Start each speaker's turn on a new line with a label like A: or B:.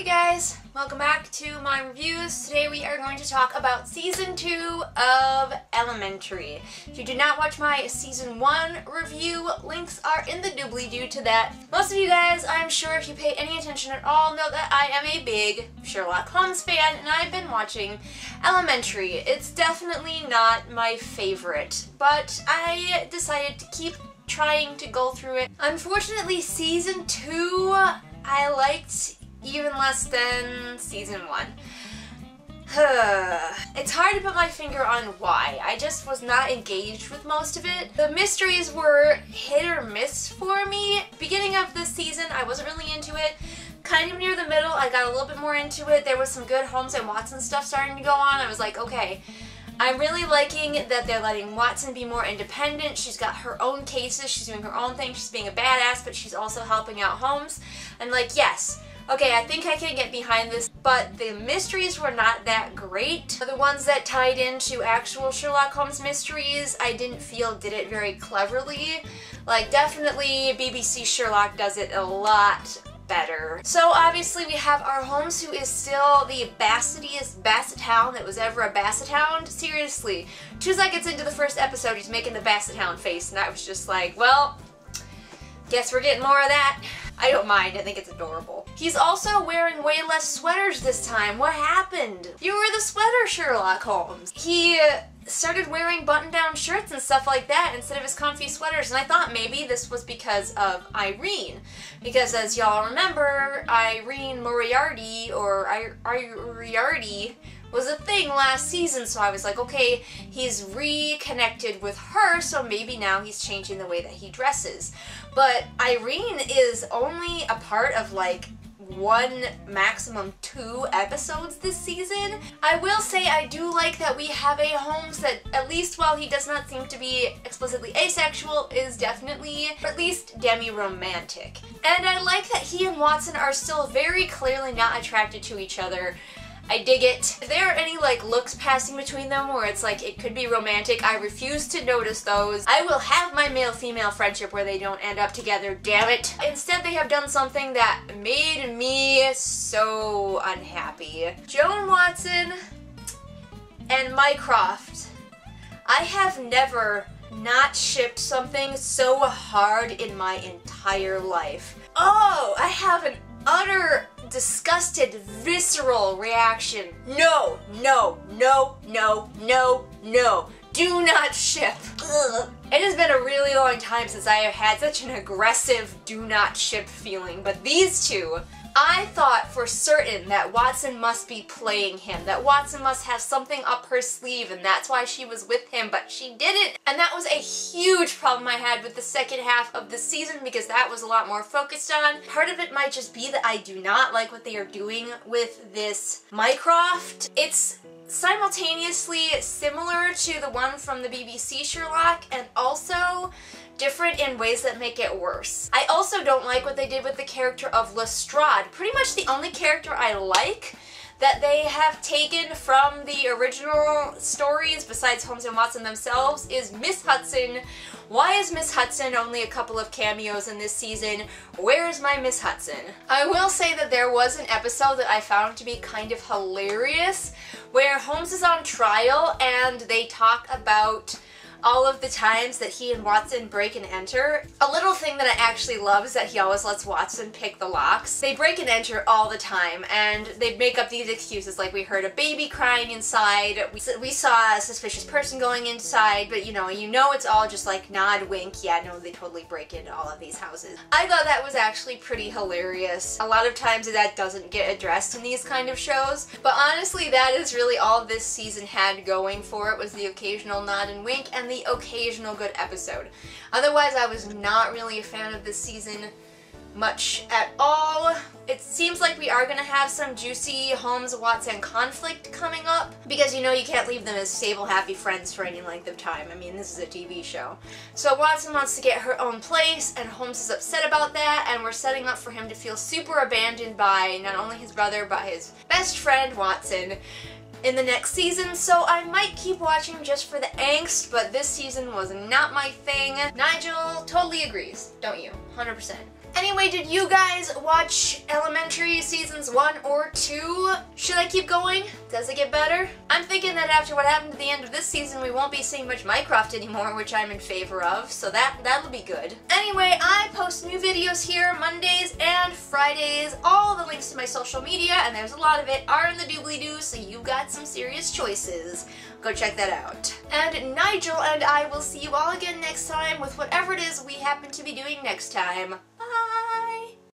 A: Hey guys, welcome back to my reviews. Today we are going to talk about Season 2 of Elementary. If you did not watch my Season 1 review, links are in the doobly-doo to that. Most of you guys, I'm sure if you pay any attention at all, know that I am a big Sherlock Holmes fan and I've been watching Elementary. It's definitely not my favorite, but I decided to keep trying to go through it. Unfortunately, Season 2 I liked even less than Season 1. It's hard to put my finger on why. I just was not engaged with most of it. The mysteries were hit or miss for me. Beginning of this season, I wasn't really into it. Kind of near the middle, I got a little bit more into it. There was some good Holmes and Watson stuff starting to go on. I was like, okay, I'm really liking that they're letting Watson be more independent. She's got her own cases, she's doing her own thing, she's being a badass, but she's also helping out Holmes. And like, yes, okay, I think I can get behind this, but the mysteries were not that great. The ones that tied into actual Sherlock Holmes mysteries, I didn't feel did it very cleverly. Like, definitely BBC Sherlock does it a lot better. So obviously we have our Holmes, who is still the bassetiest Basset Hound that was ever a Basset Hound. Seriously, 2 seconds into the first episode he's making the Basset Hound face and I was just like, well, guess we're getting more of that. I don't mind, I think it's adorable. He's also wearing way less sweaters this time. What happened? You were the sweater Sherlock Holmes. He started wearing button-down shirts and stuff like that instead of his comfy sweaters, and I thought maybe this was because of Irene. Because as y'all remember, Irene Moriarty, or Moriarty, was a thing last season, so I was like, okay, he's reconnected with her, so maybe now he's changing the way that he dresses. But Irene is only a part of like 1, maximum 2 episodes this season. I will say I do like that we have a Holmes that, at least while he does not seem to be explicitly asexual, is definitely, or at least demi-romantic. And I like that he and Watson are still very clearly not attracted to each other. I dig it. If there are any like looks passing between them where it's like it could be romantic, I refuse to notice those. I will have my male-female friendship where they don't end up together, damn it. Instead they have done something that made me so unhappy. Joan Watson and Mycroft. I have never not shipped something so hard in my entire life. Oh, I have an utter disgusted, visceral reaction. No, no, no, no, no, no. Do not ship. Ugh. It has been a really long time since I have had such an aggressive do not ship feeling, but these two, I thought for certain that Watson must be playing him, that Watson must have something up her sleeve and that's why she was with him, but she didn't. And that was a huge problem I had with the second half of the season because that was a lot more focused on. Part of it might just be that I do not like what they are doing with this Mycroft. It's simultaneously similar to the one from the BBC Sherlock and also different in ways that make it worse. I also don't like what they did with the character of Lestrade. Pretty much the only character I like that they have taken from the original stories, besides Holmes and Watson themselves, is Miss Hudson. Why is Miss Hudson only a couple of cameos in this season? Where is my Miss Hudson? I will say that there was an episode that I found to be kind of hilarious, where Holmes is on trial and they talk about all of the times that he and Watson break and enter. A little thing that I actually love is that he always lets Watson pick the locks. They break and enter all the time, and they make up these excuses like we heard a baby crying inside, we saw a suspicious person going inside, but you know it's all just like nod, wink, yeah, no, they totally break into all of these houses. I thought that was actually pretty hilarious. A lot of times that doesn't get addressed in these kind of shows, but honestly that is really all this season had going for it, was the occasional nod and wink and the occasional good episode. Otherwise, I was not really a fan of this season much at all. It seems like we are going to have some juicy Holmes-Watson conflict coming up, because you know you can't leave them as stable, happy friends for any length of time. I mean, this is a TV show. So Watson wants to get her own place, and Holmes is upset about that, and we're setting up for him to feel super abandoned by not only his brother, but his best friend, Watson, in the next season, so I might keep watching just for the angst, but this season was not my thing. Nigel totally agrees, don't you? 100%. Anyway, did you guys watch Elementary seasons 1 or 2? Should I keep going? Does it get better? I'm thinking that after what happened at the end of this season, we won't be seeing much Minecraft anymore, which I'm in favor of, so that'll be good. Anyway, I post new videos here Mondays and Fridays. All the links to my social media, and there's a lot of it, are in the doobly-doo, so you've got some serious choices. Go check that out. And Nigel and I will see you all again next time with whatever it is we happen to be doing next time.